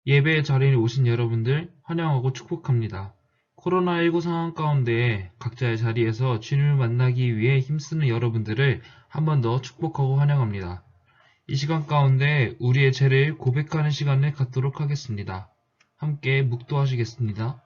예배 자리에 오신 여러분들 환영하고 축복합니다. 코로나19 상황 가운데 각자의 자리에서 주님을 만나기 위해 힘쓰는 여러분들을 한 번 더 축복하고 환영합니다. 이 시간 가운데 우리의 죄를 고백하는 시간을 갖도록 하겠습니다. 함께 묵도하시겠습니다.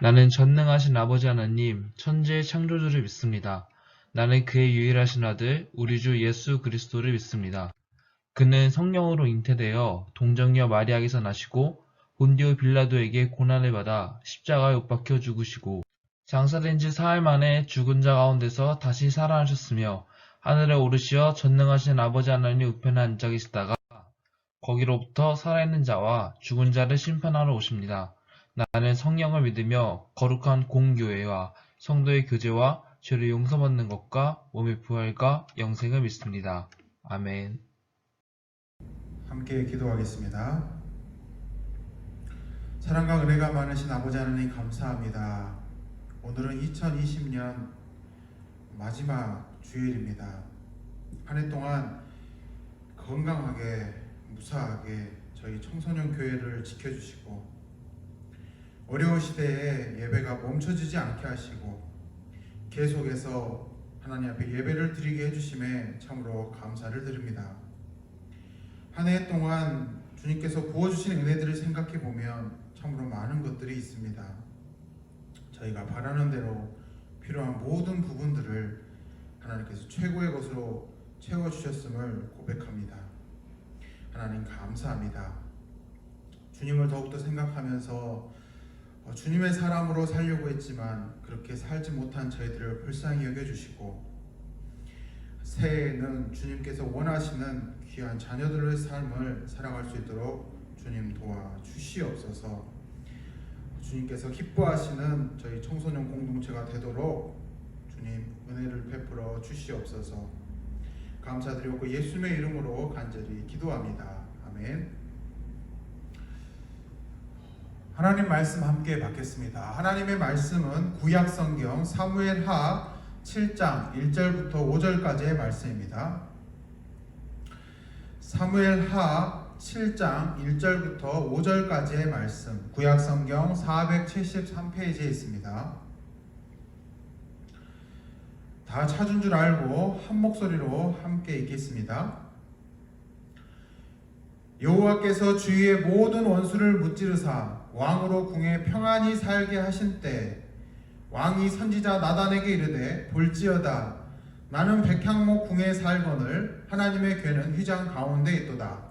나는 전능하신 아버지 하나님, 천지의 창조주를 믿습니다. 나는 그의 유일하신 아들, 우리 주 예수 그리스도를 믿습니다. 그는 성령으로 잉태되어 동정녀 마리아에게서 나시고 본디오 빌라도에게 고난을 받아 십자가에 못 박혀 죽으시고 장사된 지 사흘 만에 죽은 자 가운데서 다시 살아나셨으며 하늘에 오르시어 전능하신 아버지 하나님 우편에 앉아 계시다가 거기로부터 살아있는 자와 죽은 자를 심판하러 오십니다. 나는 성령을 믿으며 거룩한 공교회와 성도의 교제와 죄를 용서받는 것과 몸의 부활과 영생을 믿습니다. 아멘. 함께 기도하겠습니다. 사랑과 은혜가 많으신 아버지 하나님 감사합니다. 오늘은 2020년 마지막 주일입니다. 한 해 동안 건강하게 무사하게 저희 청소년 교회를 지켜주시고 어려운 시대에 예배가 멈춰지지 않게 하시고 계속해서 하나님 앞에 예배를 드리게 해주심에 참으로 감사를 드립니다. 한 해 동안 주님께서 부어주신 은혜들을 생각해 보면 참으로 많은 것들이 있습니다. 저희가 바라는 대로 필요한 모든 부분들을 하나님께서 최고의 것으로 채워주셨음을 고백합니다. 하나님 감사합니다. 주님을 더욱더 생각하면서 주님의 사람으로 살려고 했지만 그렇게 살지 못한 저희들을 불쌍히 여겨주시고 새해에는 주님께서 원하시는 귀한 자녀들의 삶을 살아갈 수 있도록 주님 도와주시옵소서. 주님께서 기뻐하시는 저희 청소년 공동체가 되도록 주님 은혜를 베풀어 주시옵소서. 감사드리고 예수님의 이름으로 간절히 기도합니다. 아멘. 하나님 말씀 함께 받겠습니다. 하나님의 말씀은 구약 성경 사무엘하 7장 1절부터 5절까지의 말씀입니다. 사무엘하 7장 1절부터 5절까지의 말씀, 구약 성경 473페이지에 있습니다. 다 찾은 줄 알고 한 목소리로 함께 읽겠습니다. 여호와께서 주위의 모든 원수를 무찌르사 왕으로 궁에 평안히 살게 하신 때 왕이 선지자 나단에게 이르되 볼지어다 나는 백향목 궁에 살거늘 하나님의 궤는 휘장 가운데 있도다.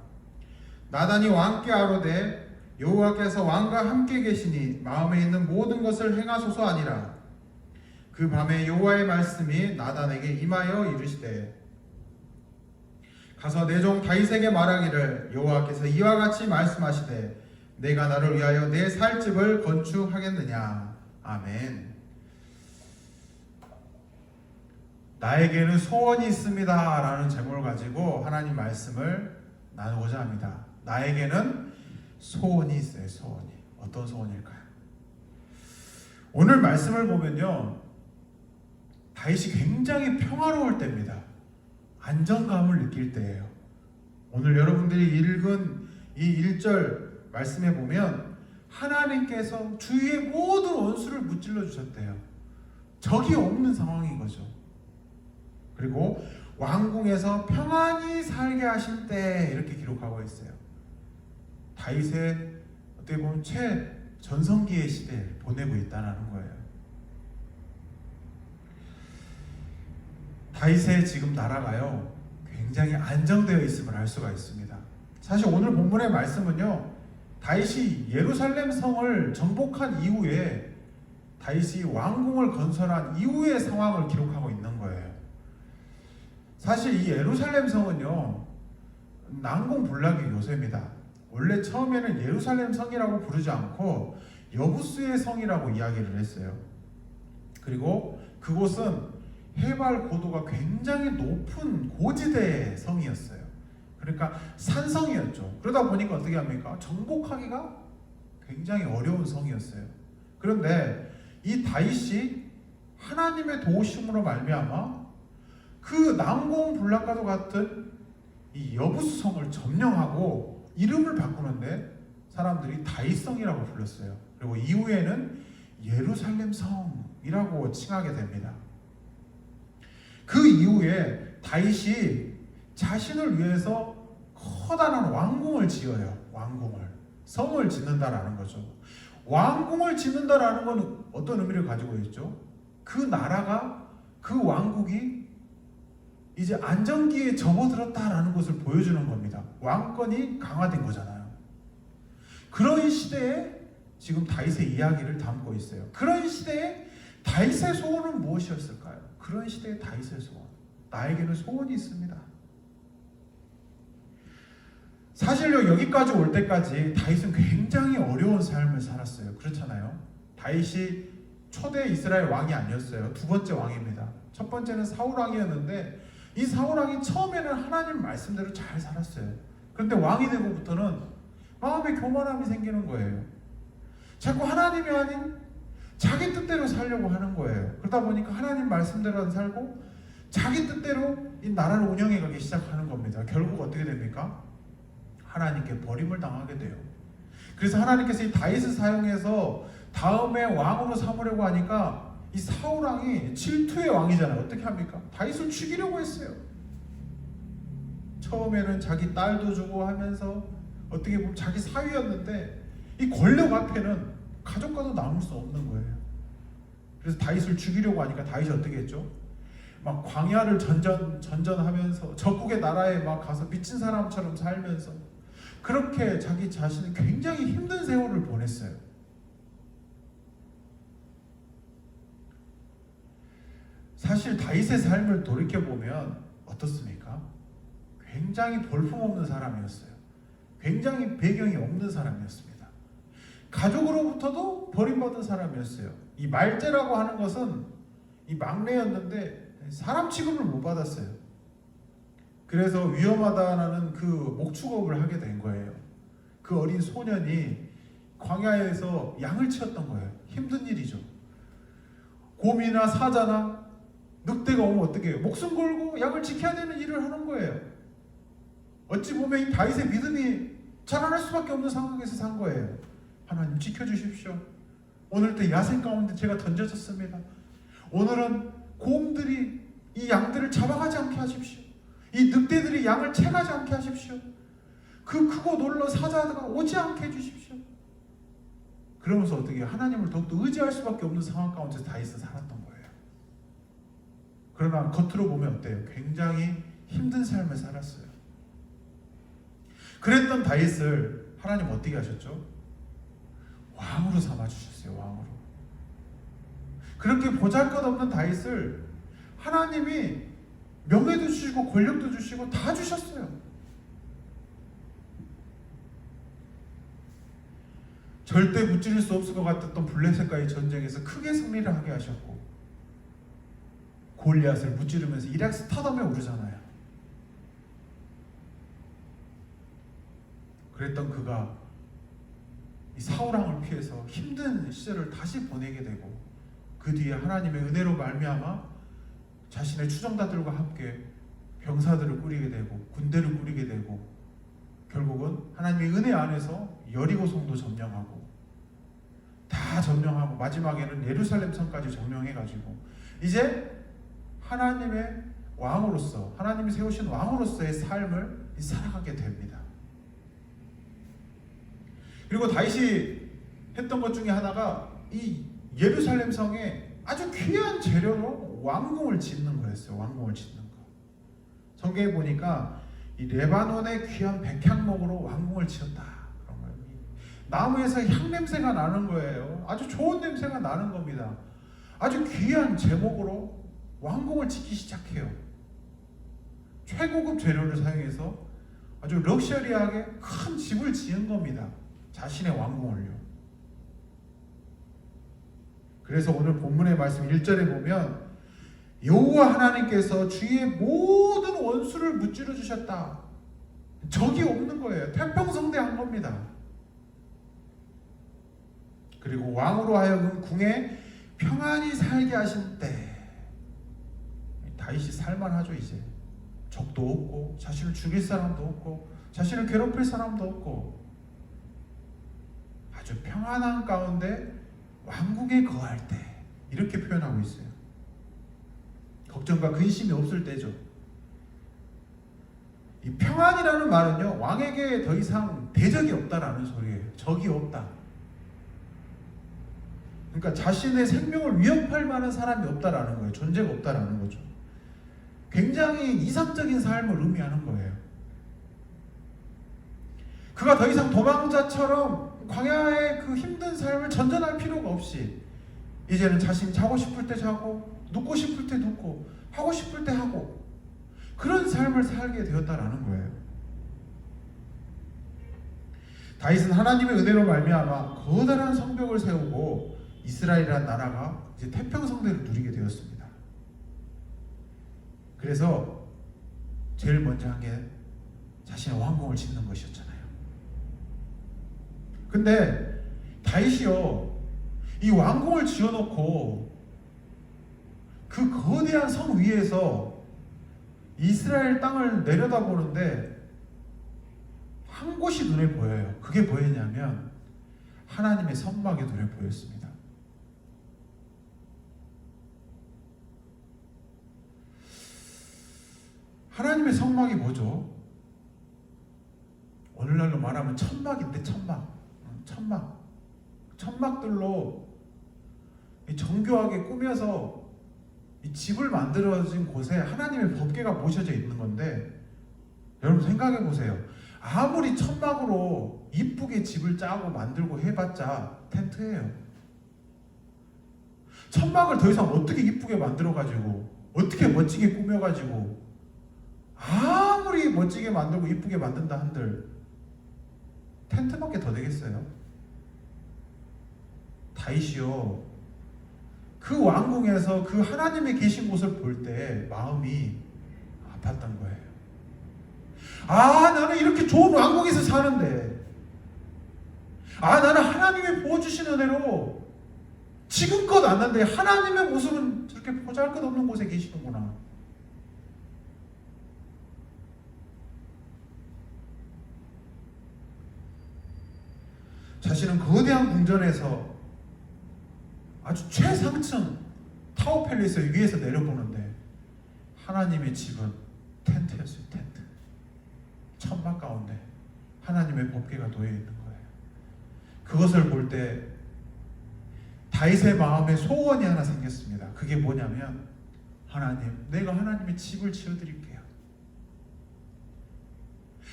나단이 왕께 아뢰되 여호와께서 왕과 함께 계시니 마음에 있는 모든 것을 행하소서 하니라. 그 밤에 여호와의 말씀이 나단에게 임하여 이르시되 가서 내 종 다윗에게 말하기를 여호와께서 이와 같이 말씀하시되 내가 나를 위하여 내 살 집을 건축하겠느냐. 아멘. 나에게는 소원이 있습니다 라는 제목을 가지고 하나님 말씀을 나누고자 합니다. 나에게는 소원이 있어요. 소원이. 어떤 소원일까요? 오늘 말씀을 보면요, 다윗이 굉장히 평화로울 때입니다. 안정감을 느낄 때예요. 오늘 여러분들이 읽은 이 1절 말씀에 보면 하나님께서 주위의 모든 원수를 무찔러 주셨대요. 적이 없는 상황인 거죠. 그리고 왕궁에서 평안히 살게 하실 때 이렇게 기록하고 있어요. 다윗의 어떻게 보면 최전성기의 시대를 보내고 있다는 거예요. 다윗의 지금 나라가요 굉장히 안정되어 있음을 알 수가 있습니다. 사실 오늘 본문의 말씀은요, 다윗이 예루살렘 성을 정복한 이후에 다윗이 왕궁을 건설한 이후의 상황을 기록하고 있는 거예요. 사실 이 예루살렘 성은요, 난공불락의 요새입니다. 원래 처음에는 예루살렘 성이라고 부르지 않고 여부스의 성이라고 이야기를 했어요. 그리고 그곳은 해발 고도가 굉장히 높은 고지대의 성이었어요. 그러니까 산성이었죠. 그러다 보니까 어떻게 합니까? 정복하기가 굉장히 어려운 성이었어요. 그런데 이 다윗이 하나님의 도우심으로 말미암아 그 난공불락과도 같은 이 여부스 성을 점령하고 이름을 바꾸는데 사람들이 다윗성이라고 불렀어요. 그리고 이후에는 예루살렘 성이라고 칭하게 됩니다. 그 이후에 다윗이 자신을 위해서 커다란 왕궁을 지어요. 왕궁을. 성을 짓는다라는 거죠. 왕궁을 짓는다라는 건 어떤 의미를 가지고 있죠? 그 나라가, 그 왕국이 이제 안정기에 접어들었다라는 것을 보여주는 겁니다. 왕권이 강화된 거잖아요. 그런 시대에 지금 다윗의 이야기를 담고 있어요. 그런 시대에 다윗의 소원은 무엇이었을까요? 그런 시대의 다윗의 소원. 나에게는 소원이 있습니다. 사실요, 여기까지 올 때까지 다윗은 굉장히 어려운 삶을 살았어요. 그렇잖아요. 다윗이 초대 이스라엘 왕이 아니었어요. 두 번째 왕입니다. 첫 번째는 사울 왕이었는데 이 사울 왕이 처음에는 하나님 말씀대로 잘 살았어요. 그런데 왕이 되고부터는 마음에 교만함이 생기는 거예요. 자꾸 하나님이 아닌 자기 뜻대로 살려고 하는 거예요. 그러다 보니까 하나님 말씀대로 안 살고 자기 뜻대로 이 나라를 운영해 가기 시작하는 겁니다. 결국 어떻게 됩니까? 하나님께 버림을 당하게 돼요. 그래서 하나님께서 이 다윗을 사용해서 다음에 왕으로 삼으려고 하니까 이 사울 왕이 질투의 왕이잖아요. 어떻게 합니까? 다윗을 죽이려고 했어요. 처음에는 자기 딸도 주고 하면서 어떻게 보면 자기 사위였는데 이 권력 앞에는 가족과도 나눌 수 없는 거예요. 그래서 다윗을 죽이려고 하니까 다윗이 어떻게 했죠? 막 광야를 전전하면서 적국의 나라에 막 가서 미친 사람처럼 살면서 그렇게 자기 자신이 굉장히 힘든 세월을 보냈어요. 사실 다윗의 삶을 돌이켜보면 어떻습니까? 굉장히 볼품없는 사람이었어요. 굉장히 배경이 없는 사람이었습니다. 가족으로부터도 버림받은 사람이었어요. 이 말제라고 하는 것은 이 막내였는데 사람 취급을 못 받았어요. 그래서 위험하다는 그 목축업을 하게 된 거예요. 그 어린 소년이 광야에서 양을 치었던 거예요. 힘든 일이죠. 곰이나 사자나 늑대가 오면 어떻게 해요? 목숨 걸고 양을 지켜야 되는 일을 하는 거예요. 어찌 보면 이 다윗의 믿음이 자라날 수밖에 없는 상황에서 산 거예요. 하나님 지켜주십시오. 오늘도 야생 가운데 제가 던져졌습니다. 오늘은 곰들이 이 양들을 잡아가지 않게 하십시오. 이 늑대들이 양을 채가지 않게 하십시오. 그 크고 놀라운 사자가 오지 않게 해주십시오. 그러면서 어떻게 하나님을 더욱더 의지할 수밖에 없는 상황 가운데서 다윗은 살았던 거예요. 그러나 겉으로 보면 어때요? 굉장히 힘든 삶을 살았어요. 그랬던 다윗을 하나님 어떻게 하셨죠? 왕으로 삼아주셨어요. 왕으로. 그렇게 보잘것없는 다윗을 하나님이 명예도 주시고 권력도 주시고 다 주셨어요. 절대 무찌를 수 없을 것 같았던 블레셋과의 전쟁에서 크게 승리를 하게 하셨고 골리앗을 무찌르면서 이락 스타덤에 오르잖아요. 그랬던 그가 이 사울왕을 피해서 힘든 시절을 다시 보내게 되고 그 뒤에 하나님의 은혜로 말미암아 자신의 추종자들과 함께 병사들을 꾸리게 되고 군대를 꾸리게 되고 결국은 하나님의 은혜 안에서 여리고 성도 점령하고 다 점령하고 마지막에는 예루살렘 성까지 점령해가지고 이제 하나님의 왕으로서 하나님이 세우신 왕으로서의 삶을 살아가게 됩니다. 그리고 다윗이 했던 것 중에 하나가 이 예루살렘 성에 아주 귀한 재료로 왕궁을 짓는 거였어요. 왕궁을 짓는 거. 성경에 보니까 이 레바논의 귀한 백향목으로 왕궁을 지었다. 그런 거예요. 나무에서 향 냄새가 나는 거예요. 아주 좋은 냄새가 나는 겁니다. 아주 귀한 제목으로 왕궁을 짓기 시작해요. 최고급 재료를 사용해서 아주 럭셔리하게 큰 집을 지은 겁니다. 자신의 왕궁을요. 그래서 오늘 본문의 말씀 1절에 보면 여호와 하나님께서 주의 모든 원수를 무찌러 주셨다. 적이 없는 거예요. 태평성대한 겁니다. 그리고 왕으로 하여금 궁에 평안히 살게 하신 때 다윗이 살만하죠. 이제 적도 없고 자신을 죽일 사람도 없고 자신을 괴롭힐 사람도 없고 아주 평안한 가운데 왕궁에 거할 때 이렇게 표현하고 있어요. 걱정과 근심이 없을 때죠. 이 평안이라는 말은요, 왕에게 더 이상 대적이 없다라는 소리예요. 적이 없다. 그러니까 자신의 생명을 위협할 만한 사람이 없다라는 거예요. 존재가 없다라는 거죠. 굉장히 이상적인 삶을 의미하는 거예요. 그가 더 이상 도망자처럼 광야의 그 힘든 삶을 전전할 필요가 없이 이제는 자신이 자고 싶을 때 자고 눕고 싶을 때 눕고 하고 싶을 때 하고 그런 삶을 살게 되었다라는 거예요. 다윗은 하나님의 은혜로 말미암아 거대한 성벽을 세우고 이스라엘이라는 나라가 이제 태평성대를 누리게 되었습니다. 그래서 제일 먼저 한 게 자신의 왕궁을 짓는 것이었잖아요. 근데 다윗이요, 이 왕궁을 지어놓고 그 거대한 성 위에서 이스라엘 땅을 내려다보는데 한 곳이 눈에 보여요. 그게 뭐였냐면 하나님의 성막이 눈에 보였습니다. 하나님의 성막이 뭐죠? 오늘날로 말하면 천막인데 천막들로 정교하게 꾸며서 이 집을 만들어진 곳에 하나님의 법궤가 모셔져 있는 건데, 여러분 생각해 보세요. 아무리 천막으로 이쁘게 집을 짜고 만들고 해봤자 텐트예요. 천막을 더 이상 어떻게 이쁘게 만들어가지고 어떻게 멋지게 꾸며가지고 아무리 멋지게 만들고 이쁘게 만든다 한들 텐트밖에 더 되겠어요? 다윗이요, 그 왕궁에서 그 하나님이 계신 곳을 볼 때 마음이 아팠던 거예요. 아, 나는 이렇게 좋은 왕궁에서 사는데, 아, 나는 하나님이 부어주신 은혜로 지금껏 왔는데 하나님의 모습은 저렇게 보잘것없는 곳에 계시는구나. 자신은 거대한 궁전에서 아주 최상층 타워 팰리스 위에서 내려보는데 하나님의 집은 텐트였어요. 텐트. 천막 가운데 하나님의 법궤가 놓여 있는 거예요. 그것을 볼 때 다윗의 마음에 소원이 하나 생겼습니다. 그게 뭐냐면, 하나님, 내가 하나님의 집을 지어드릴게요.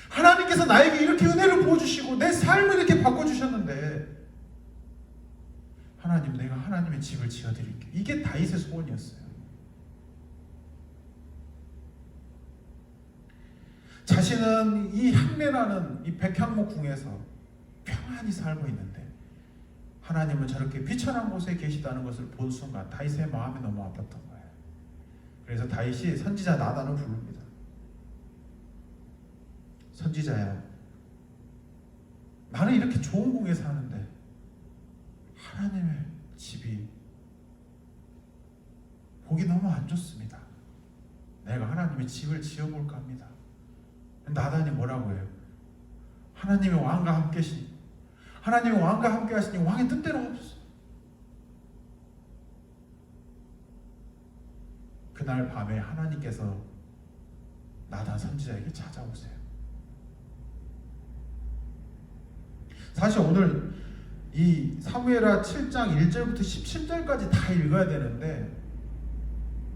하나님께서 나에게 이렇게 은혜를 부어주시고 내 삶을 이렇게 바꿔주셨는데, 하나님, 내가 하나님의 집을 지어드릴게요. 이게 다윗의 소원이었어요. 자신은 이 향내나는 이 백향목 궁에서 평안히 살고 있는데 하나님은 저렇게 비천한 곳에 계시다는 것을 본 순간 다윗의 마음이 너무 아팠던 거예요. 그래서 다윗이 선지자 나단을 부릅니다. 선지자야, 나는 이렇게 좋은 궁에 사는데 하나님의 집이 보기 너무 안 좋습니다. 내가 하나님의 집을 지어볼까 합니다. 나단이 뭐라고 해요? 하나님의 왕과 함께 하시니, 하나님의 왕과 함께 하시니 왕의 뜻대로 하소서. 그날 밤에 하나님께서 나단 선지자에게 찾아오세요. 사실 오늘 이 사무엘하 7장 1절부터 17절까지 다 읽어야 되는데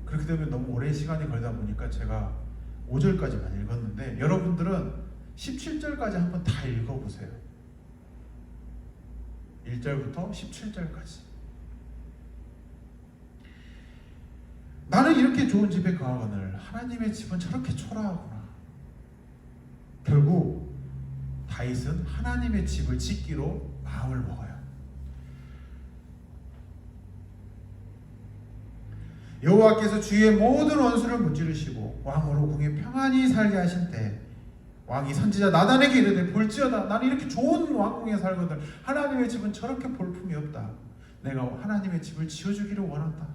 그렇게 되면 너무 오랜 시간이 걸다 보니까 제가 5절까지만 읽었는데 여러분들은 17절까지 한번 다 읽어보세요. 1절부터 17절까지. 나는 이렇게 좋은 집에 거하거늘 하나님의 집은 저렇게 초라하구나. 결국 다윗은 하나님의 집을 짓기로 마음을 먹어요. 여호와께서 주의 모든 원수를 무찌르시고 왕으로 궁에 평안히 살게 하신 때 왕이 선지자 나단에게 이르되 볼지어다 나는 이렇게 좋은 왕궁에 살거든 하나님의 집은 저렇게 볼품이 없다. 내가 하나님의 집을 지어주기를 원한다.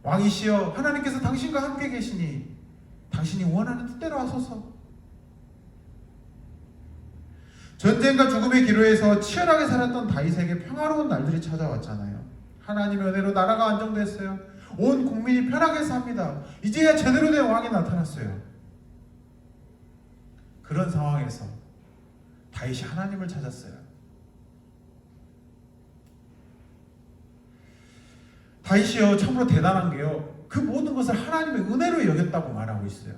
왕이시여 하나님께서 당신과 함께 계시니 당신이 원하는 뜻대로 하소서. 전쟁과 죽음의 기로에서 치열하게 살았던 다윗에게 평화로운 날들이 찾아왔잖아요. 하나님의 은혜로 나라가 안정됐어요. 온 국민이 편하게 삽니다. 이제야 제대로 된 왕이 나타났어요. 그런 상황에서 다윗이 하나님을 찾았어요. 다윗이요 참으로 대단한 게요 그 모든 것을 하나님의 은혜로 여겼다고 말하고 있어요.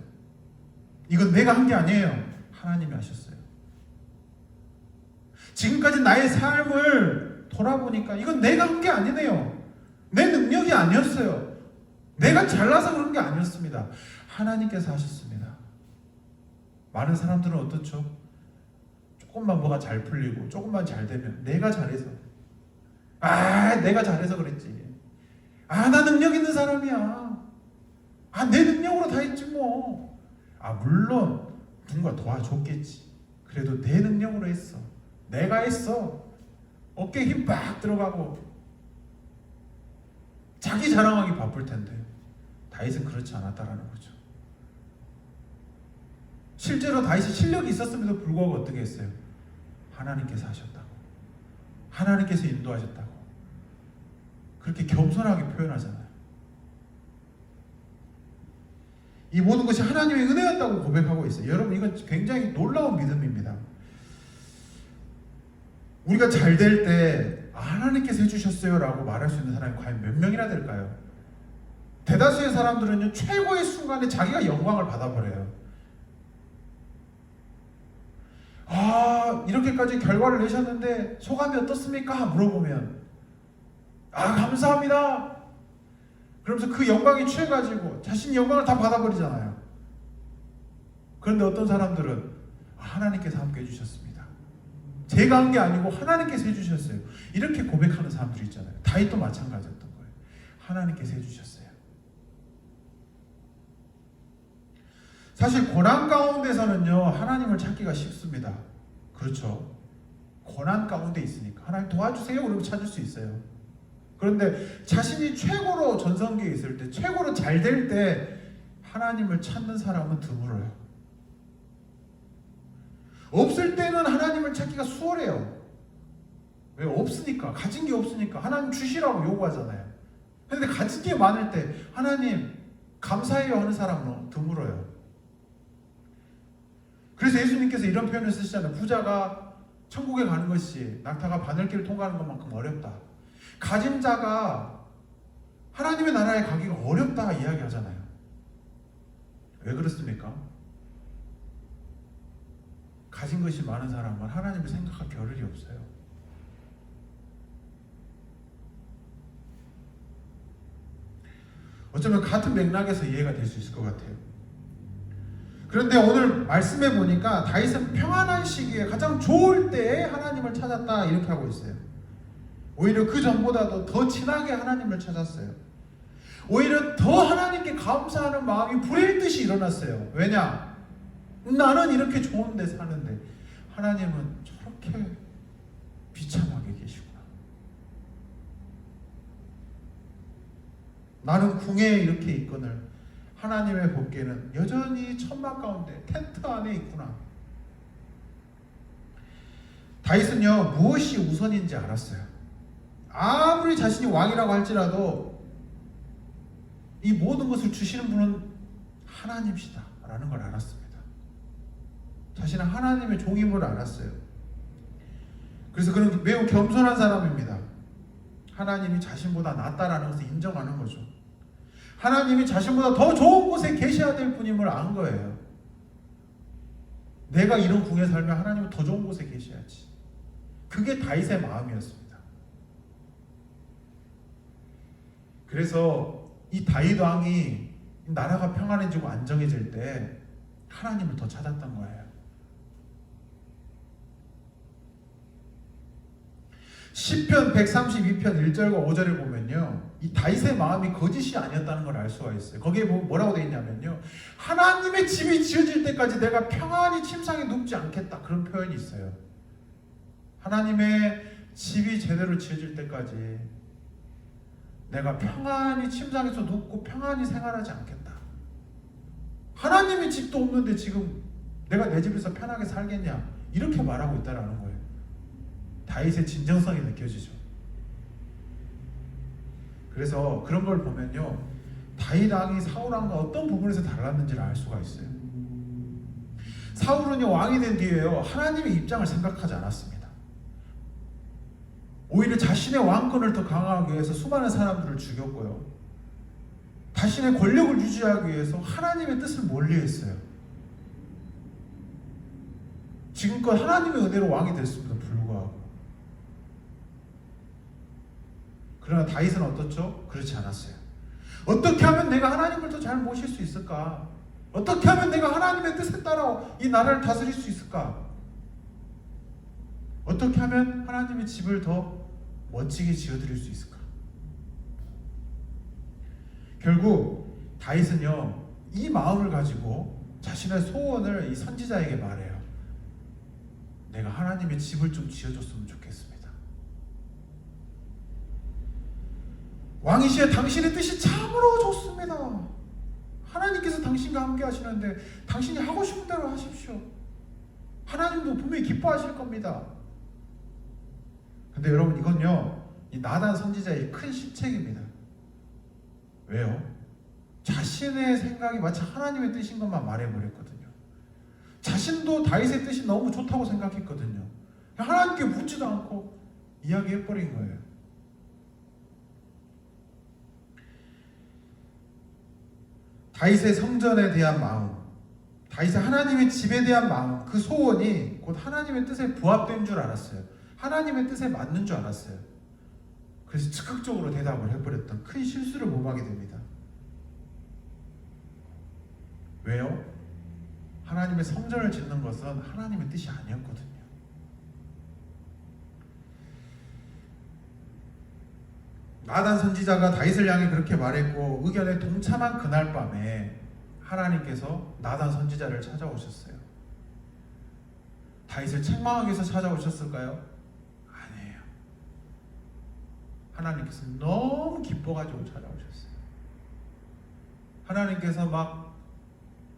이건 내가 한 게 아니에요. 하나님이 하셨어요. 지금까지 나의 삶을 돌아보니까 이건 내가 한 게 아니네요. 내 능력이 아니었어요. 내가 잘나서 그런 게 아니었습니다. 하나님께서 하셨습니다. 많은 사람들은 어떻죠? 조금만 뭐가 잘 풀리고 조금만 잘 되면 내가 잘해서 내가 잘해서 그랬지. 나 능력 있는 사람이야. 내 능력으로 다 했지 뭐. 물론 누군가 도와줬겠지. 그래도 내 능력으로 했어. 내가 했어. 어깨에 힘 빡 들어가고 자기 자랑하기 바쁠 텐데 다윗은 그렇지 않았다라는 거죠. 실제로 다윗이 실력이 있었음에도 불구하고 어떻게 했어요? 하나님께서 하셨다고. 하나님께서 인도하셨다고. 그렇게 겸손하게 표현하잖아요. 이 모든 것이 하나님의 은혜였다고 고백하고 있어요. 여러분 이건 굉장히 놀라운 믿음입니다. 우리가 잘 될 때 하나님께서 해주셨어요 라고 말할 수 있는 사람이 과연 몇 명이나 될까요? 대다수의 사람들은요 최고의 순간에 자기가 영광을 받아버려요. 이렇게까지 결과를 내셨는데 소감이 어떻습니까? 물어보면 감사합니다. 그러면서 그 영광에 취해가지고 자신이 영광을 다 받아버리잖아요. 그런데 어떤 사람들은 하나님께서 함께 해주셨습니다. 제가 한 게 아니고 하나님께서 해주셨어요. 이렇게 고백하는 사람들이 있잖아요. 다윗도 마찬가지였던 거예요. 하나님께서 해주셨어요. 사실 고난 가운데서는요 하나님을 찾기가 쉽습니다. 그렇죠. 고난 가운데 있으니까 하나님 도와주세요 그러면 찾을 수 있어요. 그런데 자신이 최고로 전성기에 있을 때 최고로 잘 될 때 하나님을 찾는 사람은 드물어요. 없을 때는 하나님을 찾기가 수월해요. 왜? 없으니까. 가진 게 없으니까 하나님 주시라고 요구하잖아요. 그런데 가진 게 많을 때 하나님 감사해요 하는 사람은 드물어요. 그래서 예수님께서 이런 표현을 쓰시잖아요. 부자가 천국에 가는 것이 낙타가 바늘길을 통과하는 것만큼 어렵다. 가진 자가 하나님의 나라에 가기가 어렵다 이야기하잖아요. 왜 그렇습니까? 가진 것이 많은 사람은 하나님을 생각할 겨를이 없어요. 어쩌면 같은 맥락에서 이해가 될 수 있을 것 같아요. 그런데 오늘 말씀해 보니까 다윗은 평안한 시기에 가장 좋을 때에 하나님을 찾았다 이렇게 하고 있어요. 오히려 그 전보다도 더 진하게 하나님을 찾았어요. 오히려 더 하나님께 감사하는 마음이 불일 듯이 일어났어요. 왜냐? 나는 이렇게 좋은 데 사는데 하나님은 저렇게 비참하게 계시구나. 나는 궁에 이렇게 있거늘 하나님의 복계는 여전히 천막 가운데 텐트 안에 있구나. 다윗은요 무엇이 우선인지 알았어요. 아무리 자신이 왕이라고 할지라도 이 모든 것을 주시는 분은 하나님이시다 라는 걸 알았습니다. 자신은 하나님의 종임을 알았어요. 그래서 그는 매우 겸손한 사람입니다. 하나님이 자신보다 낫다라는 것을 인정하는 거죠. 하나님이 자신보다 더 좋은 곳에 계셔야 될 분임을 안 거예요. 내가 이런 궁에 살면 하나님은 더 좋은 곳에 계셔야지. 그게 다윗의 마음이었습니다. 그래서 이 다윗 왕이 나라가 평안해지고 안정해질 때 하나님을 더 찾았던 거예요. 시편 132편 1절과 5절을 보면요, 이 다윗의 마음이 거짓이 아니었다는 걸 알 수가 있어요. 거기에 뭐라고 되어 있냐면요, 하나님의 집이 지어질 때까지 내가 평안히 침상에 눕지 않겠다, 그런 표현이 있어요. 하나님의 집이 제대로 지어질 때까지 내가 평안히 침상에서 눕고 평안히 생활하지 않겠다. 하나님의 집도 없는데 지금 내가 내 집에서 편하게 살겠냐, 이렇게 말하고 있다라는 거예요. 다윗의 진정성이 느껴지죠. 그래서 그런 걸 보면요, 다윗 왕이 사울 왕과 어떤 부분에서 달랐는지를 알 수가 있어요. 사울은요, 왕이 된 뒤에요, 하나님의 입장을 생각하지 않았습니다. 오히려 자신의 왕권을 더 강화하기 위해서 수많은 사람들을 죽였고요, 자신의 권력을 유지하기 위해서 하나님의 뜻을 멀리했어요. 지금껏 하나님의 은혜로 왕이 됐음에도 불구하고. 그러나 다윗은 어떻죠? 그렇지 않았어요. 어떻게 하면 내가 하나님을 더 잘 모실 수 있을까? 어떻게 하면 내가 하나님의 뜻에 따라 이 나라를 다스릴 수 있을까? 어떻게 하면 하나님의 집을 더 멋지게 지어드릴 수 있을까? 결국 다윗은요, 이 마음을 가지고 자신의 소원을 이 선지자에게 말해요. 내가 하나님의 집을 좀 지어줬으면 좋겠습니다. 왕이시여, 당신의 뜻이 참으로 좋습니다. 하나님께서 당신과 함께 하시는데 당신이 하고 싶은 대로 하십시오. 하나님도 분명히 기뻐하실 겁니다. 근데 여러분, 이건요, 이 나단 선지자의 큰 실책입니다. 왜요? 자신의 생각이 마치 하나님의 뜻인 것만 말해버렸거든요. 자신도 다윗의 뜻이 너무 좋다고 생각했거든요. 하나님께 묻지도 않고 이야기해버린 거예요. 다윗의 성전에 대한 마음, 다윗의 하나님의 집에 대한 마음, 그 소원이 곧 하나님의 뜻에 부합된 줄 알았어요. 하나님의 뜻에 맞는 줄 알았어요. 그래서 즉각적으로 대답을 해버렸던 큰 실수를 범하게 됩니다. 왜요? 하나님의 성전을 짓는 것은 하나님의 뜻이 아니었거든요. 나단 선지자가 다윗을 향해 그렇게 말했고 의견에 동참한 그날 밤에 하나님께서 나단 선지자를 찾아오셨어요. 다윗을 책망하기 위해서 찾아오셨을까요? 아니에요. 하나님께서 너무 기뻐가지고 찾아오셨어요. 하나님께서 막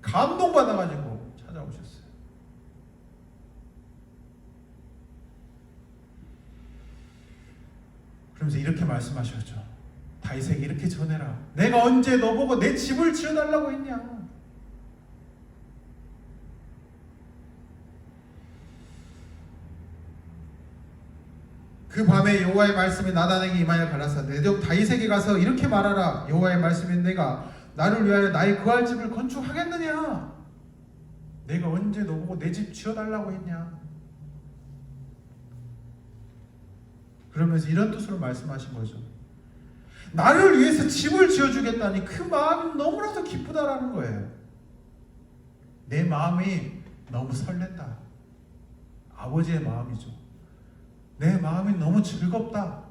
감동받아가지고 찾아오셨어요. 그러면서 이렇게 말씀하셨죠. 다윗에게 이렇게 전해라. 내가 언제 너보고 내 집을 지어달라고 했냐. 그 밤에 여호와의 말씀이 나단에게 임하여 가라사대 내가 다윗에게 가서 이렇게 말하라. 여호와의 말씀이 내가 나를 위하여 나의 거할 집을 건축하겠느냐. 내가 언제 너보고 내 집 지어달라고 했냐. 그러면서 이런 뜻으로 말씀하신 거죠. 나를 위해서 집을 지어주겠다니 그 마음이 너무나도 기쁘다라는 거예요. 내 마음이 너무 설렌다. 아버지의 마음이죠. 내 마음이 너무 즐겁다.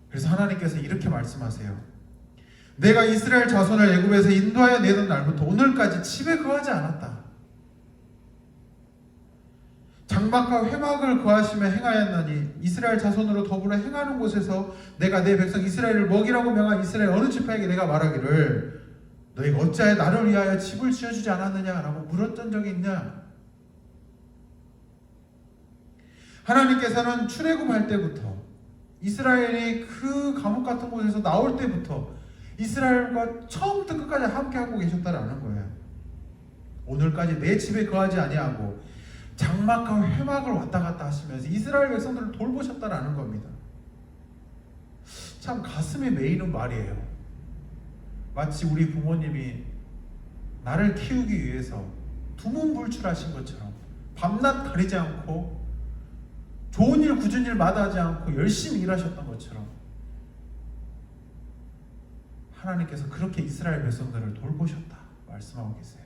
그래서 하나님께서 이렇게 말씀하세요. 내가 이스라엘 자손을 애굽에서 인도하여 내던 날부터 오늘까지 집에 거하지 않았다. 장막과 회막을 거하시며 행하였나니 이스라엘 자손으로 더불어 행하는 곳에서 내가 내 백성 이스라엘을 먹이라고 명한 이스라엘 어느 지파에게 내가 말하기를 너희가 어찌하여 나를 위하여 집을 지어주지 않았느냐라고 물었던 적이 있냐. 하나님께서는 출애굽할 때부터 이스라엘이 그 감옥 같은 곳에서 나올 때부터 이스라엘과 처음부터 끝까지 함께하고 계셨다라는 거예요. 오늘까지 내 집에 거하지 아니하고 장막과 회막을 왔다 갔다 하시면서 이스라엘 백성들을 돌보셨다라는 겁니다. 참 가슴에 메이는 말이에요. 마치 우리 부모님이 나를 키우기 위해서 두문불출하신 것처럼 밤낮 가리지 않고 좋은 일 굳은 일 마다하지 않고 열심히 일하셨던 것처럼 하나님께서 그렇게 이스라엘 백성들을 돌보셨다 말씀하고 계세요.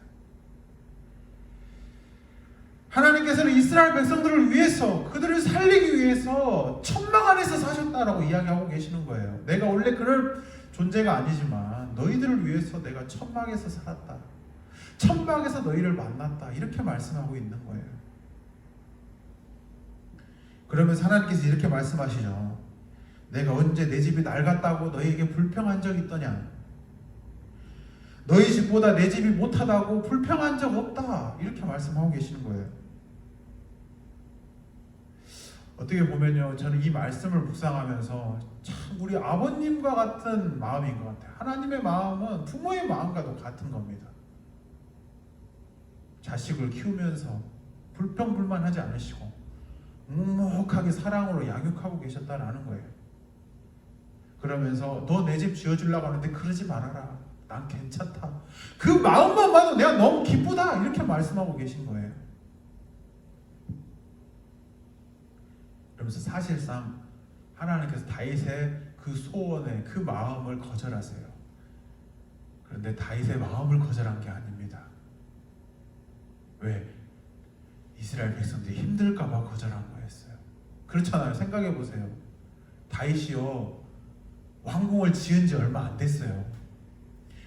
하나님께서는 이스라엘 백성들을 위해서, 그들을 살리기 위해서 천막 안에서 사셨다라고 이야기하고 계시는 거예요. 내가 원래 그럴 존재가 아니지만 너희들을 위해서 내가 천막에서 살았다, 천막에서 너희를 만났다, 이렇게 말씀하고 있는 거예요. 그러면서 하나님께서 이렇게 말씀하시죠. 내가 언제 내 집이 낡았다고 너희에게 불평한 적이 있더냐? 너희 집보다 내 집이 못하다고 불평한 적 없다, 이렇게 말씀하고 계시는 거예요. 어떻게 보면요, 저는 이 말씀을 묵상하면서 참 우리 아버님과 같은 마음인 것 같아요. 하나님의 마음은 부모의 마음과도 같은 겁니다. 자식을 키우면서 불평불만하지 않으시고 묵묵하게 사랑으로 양육하고 계셨다라는 거예요. 그러면서 너 내 집 지어주려고 하는데 그러지 말아라, 난 괜찮다, 그 마음만 봐도 내가 너무 기쁘다, 이렇게 말씀하고 계신 거예요. 그러면서 사실상 하나님께서 다윗의 그 소원에 그 마음을 거절하세요. 그런데 다윗의 마음을 거절한 게 아닙니다. 왜? 이스라엘 백성들이 힘들까 봐 거절한 거였어요. 그렇잖아요. 생각해 보세요. 다윗이요, 왕궁을 지은 지 얼마 안 됐어요.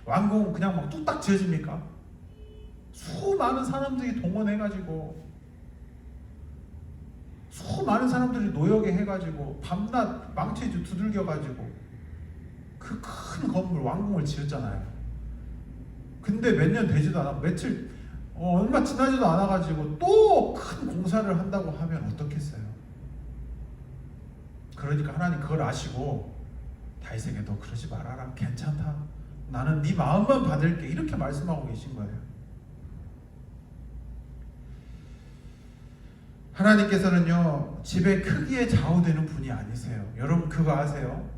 왕궁 그냥 막 뚝딱 지어집니까? 수많은 사람들이 동원해가지고, 수많은 사람들이 노역에 해가지고 밤낮 망치 두들겨가지고 그 큰 건물 왕궁을 지었잖아요. 근데 몇 년 되지도 않아, 며칠 얼마 지나지도 않아가지고 또 큰 공사를 한다고 하면 어떻겠어요? 그러니까 하나님 그걸 아시고 다윗에게 너 그러지 말아라, 괜찮다, 나는 네 마음만 받을게, 이렇게 말씀하고 계신 거예요. 하나님께서는요, 집의 크기에 좌우되는 분이 아니세요. 여러분 그거 아세요?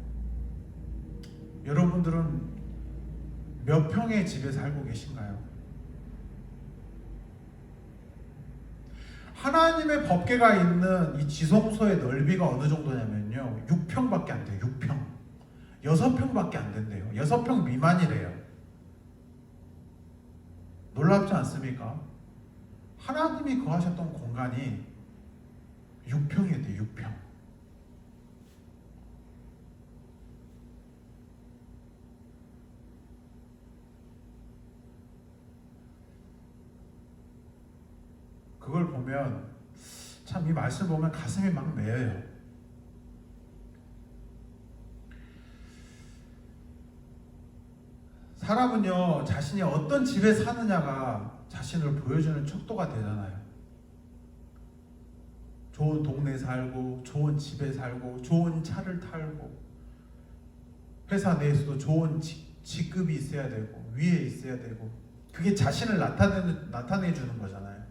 여러분들은 몇 평의 집에 살고 계신가요? 하나님의 법궤가 있는 이 지성소의 넓이가 어느 정도냐면요, 6평밖에 안 돼요. 6평. 6평밖에 안 된대요. 6평 미만이래요. 놀랍지 않습니까? 하나님이 거하셨던 공간이 6평이었대요. 6평. 그걸 보면 참 이 말씀 보면 가슴이 막 메어요. 사람은요, 자신이 어떤 집에 사느냐가 자신을 보여주는 척도가 되잖아요. 좋은 동네에 살고, 좋은 집에 살고, 좋은 차를 타고, 회사 내에서도 좋은 직급이 있어야 되고, 위에 있어야 되고, 그게 자신을 나타내 주는 거잖아요.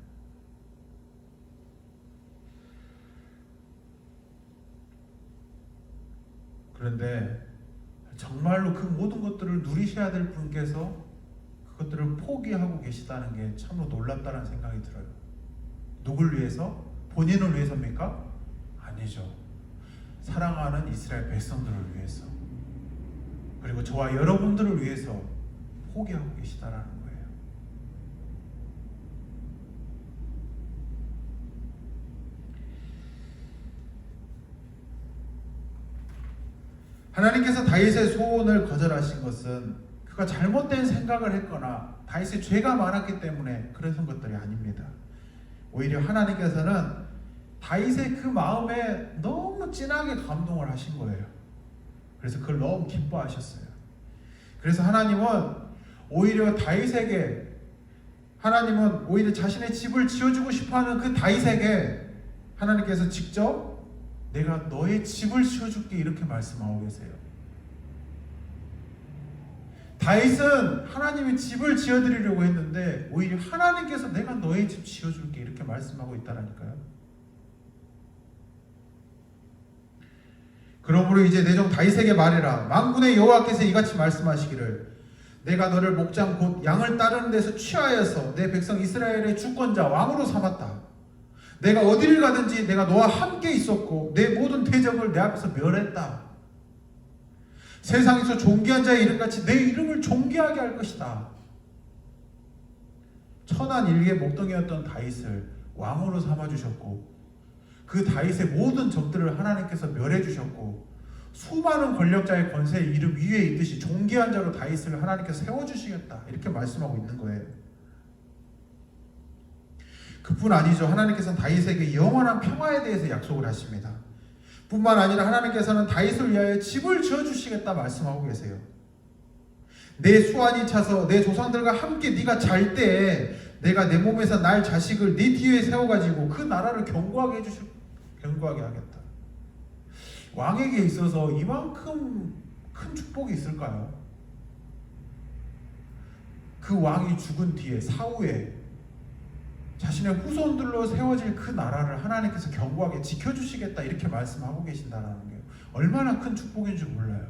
그런데 정말로 그 모든 것들을 누리셔야 될 분께서 그것들을 포기하고 계시다는 게 참으로 놀랍다는 생각이 들어요. 누굴 위해서? 본인을 위해서입니까? 아니죠. 사랑하는 이스라엘 백성들을 위해서, 그리고 저와 여러분들을 위해서 포기하고 계시다라는 거예요. 하나님께서 다윗의 소원을 거절하신 것은 그가 잘못된 생각을 했거나 다윗의 죄가 많았기 때문에 그런 것들이 아닙니다. 오히려 하나님께서는 다윗의 그 마음에 너무 진하게 감동을 하신 거예요. 그래서 그걸 너무 기뻐하셨어요. 그래서 하나님은 오히려 자신의 집을 지어주고 싶어하는 그 다윗에게 하나님께서 직접 내가 너의 집을 지어줄게, 이렇게 말씀하고 계세요. 다윗은 하나님이 집을 지어드리려고 했는데 오히려 하나님께서 내가 너의 집 지어줄게, 이렇게 말씀하고 있다라니까요. 그러므로 이제 내 종 다윗에게 말해라. 만군의 여호와께서 이같이 말씀하시기를 내가 너를 목장 곧 양을 따르는 데서 취하여서 내 백성 이스라엘의 주권자 왕으로 삼았다. 내가 어디를 가든지 내가 너와 함께 있었고 내 모든 대적을 내 앞에서 멸했다. 세상에서 존귀한 자의 이름같이 내 이름을 존귀하게 할 것이다. 천한 일개 목동이었던 다윗을 왕으로 삼아주셨고 그 다윗의 모든 적들을 하나님께서 멸해주셨고 수많은 권력자의 권세의 이름 위에 있듯이 존귀한 자로 다윗을 하나님께서 세워주시겠다 이렇게 말씀하고 있는 거예요. 그뿐 아니죠. 하나님께서는 다윗에게 영원한 평화에 대해서 약속을 하십니다. 뿐만 아니라 하나님께서는 다윗을 위하여 집을 지어주시겠다 말씀하고 계세요. 내 수완이 차서 내 조상들과 함께 네가 잘 때에 내가 내 몸에서 날 자식을 네 뒤에 세워가지고 그 나라를 견고하게 하겠다. 왕에게 있어서 이만큼 큰 축복이 있을까요? 그 왕이 죽은 뒤에 사후에 자신의 후손들로 세워질 그 나라를 하나님께서 견고하게 지켜주시겠다 이렇게 말씀하고 계신다는 게 얼마나 큰 축복인 줄 몰라요.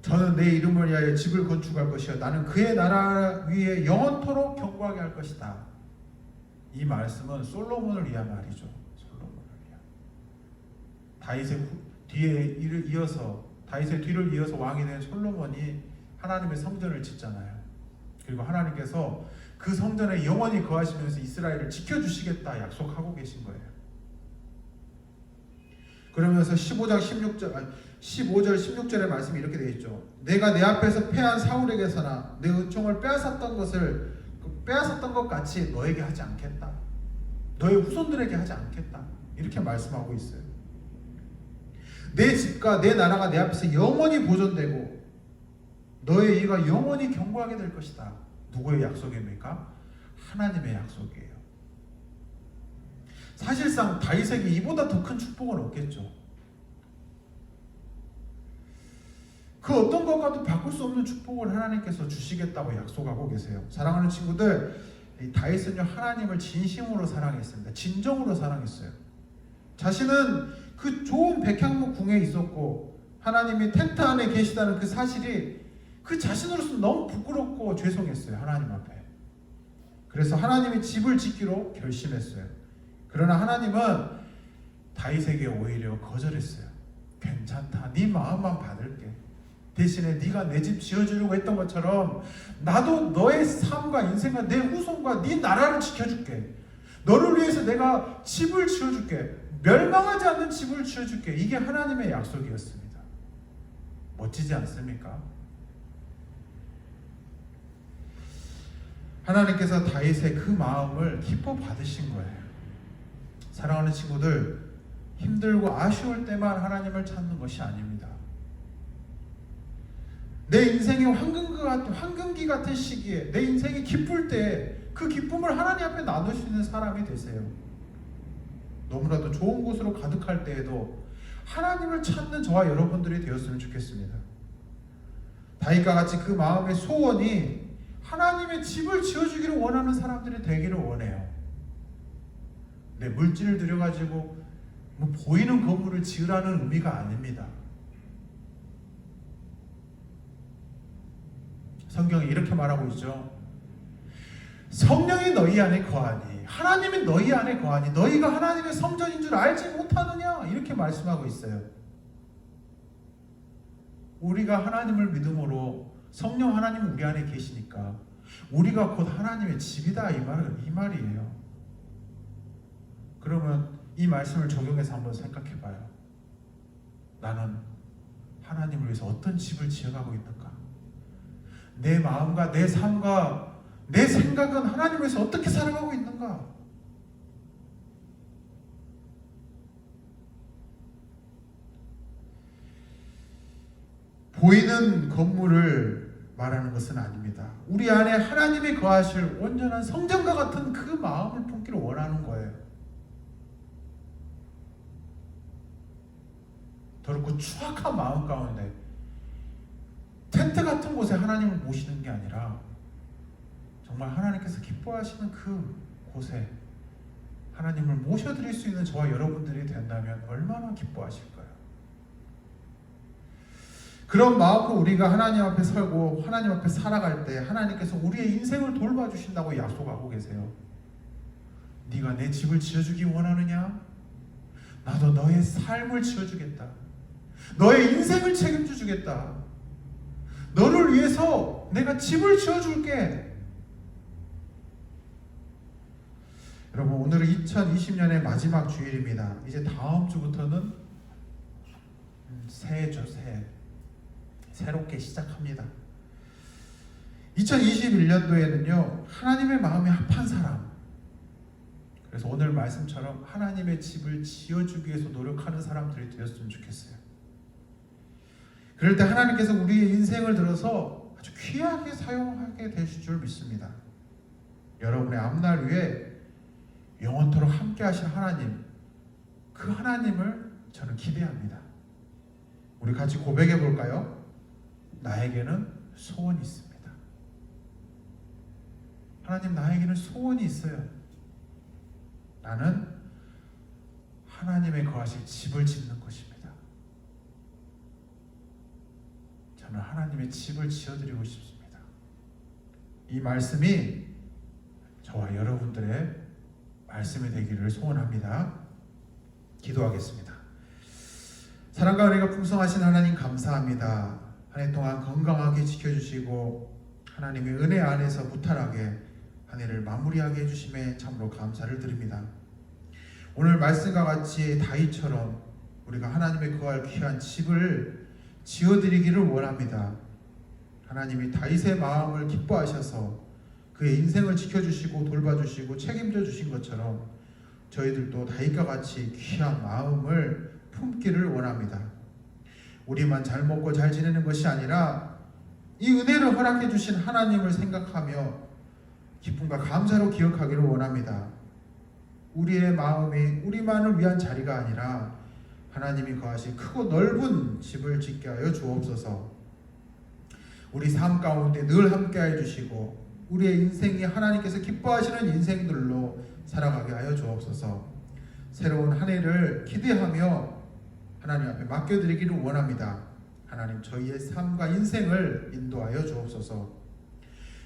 저는 내 이름을 위하여 집을 건축할 것이요 나는 그의 나라 위에 영원토록 견고하게 할 것이다. 이 말씀은 솔로몬을 위한 말이죠. 솔로몬을 위한. 다윗의 뒤를 이어서 왕이 된 솔로몬이 하나님의 성전을 짓잖아요. 그리고 하나님께서 그 성전에 영원히 거하시면서 이스라엘을 지켜주시겠다 약속하고 계신 거예요. 그러면서 15절 16절의 말씀이 이렇게 되어 있죠. 내가 내 앞에서 패한 사울에게서나 내 은총을 빼앗았던 것 같이 너에게 하지 않겠다. 너의 후손들에게 하지 않겠다. 이렇게 말씀하고 있어요. 내 집과 내 나라가 내 앞에서 영원히 보존되고 너의 이가 영원히 견고하게 될 것이다. 누구의 약속입니까? 하나님의 약속이에요. 사실상 다윗에게 이보다 더 큰 축복은 없겠죠. 그 어떤 것과도 바꿀 수 없는 축복을 하나님께서 주시겠다고 약속하고 계세요. 사랑하는 친구들, 이 다윗은요 하나님을 진심으로 사랑했습니다. 진정으로 사랑했어요. 자신은 그 좋은 백향목 궁에 있었고 하나님이 텐트 안에 계시다는 그 사실이 그 자신으로서 너무 부끄럽고 죄송했어요. 하나님 앞에. 그래서 하나님이 집을 짓기로 결심했어요. 그러나 하나님은 다윗에게 오히려 거절했어요. 괜찮다. 네 마음만 받을게. 대신에 네가 내 집 지어주려고 했던 것처럼 나도 너의 삶과 인생과 내 후손과 네 나라를 지켜줄게. 너를 위해서 내가 집을 지어줄게. 멸망하지 않는 집을 지어줄게. 이게 하나님의 약속이었습니다. 멋지지 않습니까? 하나님께서 다윗의 그 마음을 기뻐 받으신 거예요. 사랑하는 친구들, 힘들고 아쉬울 때만 하나님을 찾는 것이 아닙니다. 내 인생의 황금기 같은 시기에 내 인생이 기쁠 때 그 기쁨을 하나님 앞에 나눌 수 있는 사람이 되세요. 너무나도 좋은 곳으로 가득할 때에도 하나님을 찾는 저와 여러분들이 되었으면 좋겠습니다. 다윗과 같이 그 마음의 소원이 하나님의 집을 지어주기를 원하는 사람들이 되기를 원해요. 내 물질을 들여가지고 뭐 보이는 건물을 지으라는 의미가 아닙니다. 성경이 이렇게 말하고 있죠. 성령이 너희 안에 거하니 하나님이 너희 안에 거하니 너희가 하나님의 성전인 줄 알지 못하느냐 이렇게 말씀하고 있어요. 우리가 하나님을 믿음으로 성령 하나님 우리 안에 계시니까 우리가 곧 하나님의 집이다 이 말이에요. 그러면 이 말씀을 적용해서 한번 생각해 봐요. 나는 하나님을 위해서 어떤 집을 지어가고 있는가? 내 마음과 내 삶과 내 생각은 하나님을 위해서 어떻게 살아가고 있는가? 보이는 건물을 말하는 것은 아닙니다. 우리 안에 하나님이 거하실 온전한 성전과 같은 그 마음을 품기를 원하는 거예요. 더럽고 추악한 마음 가운데 텐트가 같은 곳에 하나님을 모시는 게 아니라 정말 하나님께서 기뻐하시는 그 곳에 하나님을 모셔드릴 수 있는 저와 여러분들이 된다면 얼마나 기뻐하실까요? 그런 마음으로 우리가 하나님 앞에 설고 하나님 앞에 살아갈 때 하나님께서 우리의 인생을 돌봐주신다고 약속하고 계세요. 네가 내 집을 지어주기 원하느냐? 나도 너의 삶을 지어주겠다. 너의 인생을 책임져주겠다. 너를 위해서 내가 집을 지어줄게. 여러분, 오늘은 2020년의 마지막 주일입니다. 이제 다음 주부터는 새해죠, 새해. 새롭게 시작합니다. 2021년도에는요, 하나님의 마음에 합한 사람, 그래서 오늘 말씀처럼 하나님의 집을 지어주기 위해서 노력하는 사람들이 되었으면 좋겠어요. 그럴 때 하나님께서 우리의 인생을 들어서 아주 귀하게 사용하게 되실 줄 믿습니다. 여러분의 앞날 위에 영원토록 함께 하실 하나님, 그 하나님을 저는 기대합니다. 우리 같이 고백해 볼까요? 나에게는 소원이 있습니다. 하나님, 나에게는 소원이 있어요. 나는 하나님의 거하실 집을 짓는 것입니다. 저는 하나님의 집을 지어드리고 싶습니다. 이 말씀이 저와 여러분들의 말씀이 되기를 소원합니다. 기도하겠습니다. 사랑과 은혜가 풍성하신 하나님 감사합니다. 한 해 동안 건강하게 지켜주시고 하나님의 은혜 안에서 무탈하게 한 해를 마무리하게 해주심에 참으로 감사를 드립니다. 오늘 말씀과 같이 다윗처럼 우리가 하나님의 거할 귀한 집을 지어드리기를 원합니다. 하나님이 다윗의 마음을 기뻐하셔서 그의 인생을 지켜주시고 돌봐주시고 책임져 주신 것처럼 저희들도 다윗과 같이 귀한 마음을 품기를 원합니다. 우리만 잘 먹고 잘 지내는 것이 아니라 이 은혜를 허락해 주신 하나님을 생각하며 기쁨과 감사로 기억하기를 원합니다. 우리의 마음이 우리만을 위한 자리가 아니라 하나님이 거하실 크고 넓은 집을 짓게 하여 주옵소서. 우리 삶 가운데 늘 함께 해 주시고 우리의 인생이 하나님께서 기뻐하시는 인생들로 살아가게 하여 주옵소서. 새로운 한 해를 기대하며 하나님 앞에 맡겨드리기를 원합니다. 하나님, 저희의 삶과 인생을 인도하여 주옵소서.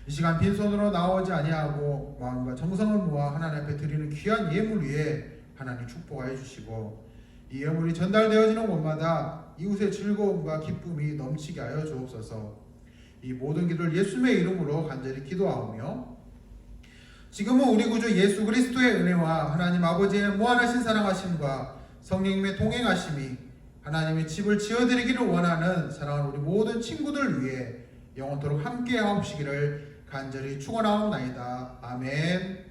이 시간 빈손으로 나오지 아니하고 마음과 정성을 모아 하나님 앞에 드리는 귀한 예물 위에 하나님 축복하여 주시고 이 예물이 전달되어지는 곳마다 이웃의 즐거움과 기쁨이 넘치게 하여 주옵소서. 이 모든 기도를 예수님의 이름으로 간절히 기도하오며 지금은 우리 구주 예수 그리스도의 은혜와 하나님 아버지의 무한하신 사랑하심과 성령님의 동행하심이 하나님의 집을 지어드리기를 원하는 사랑하는 우리 모든 친구들 위해 영원토록 함께 하옵시기를 간절히 축원하옵나이다. 아멘.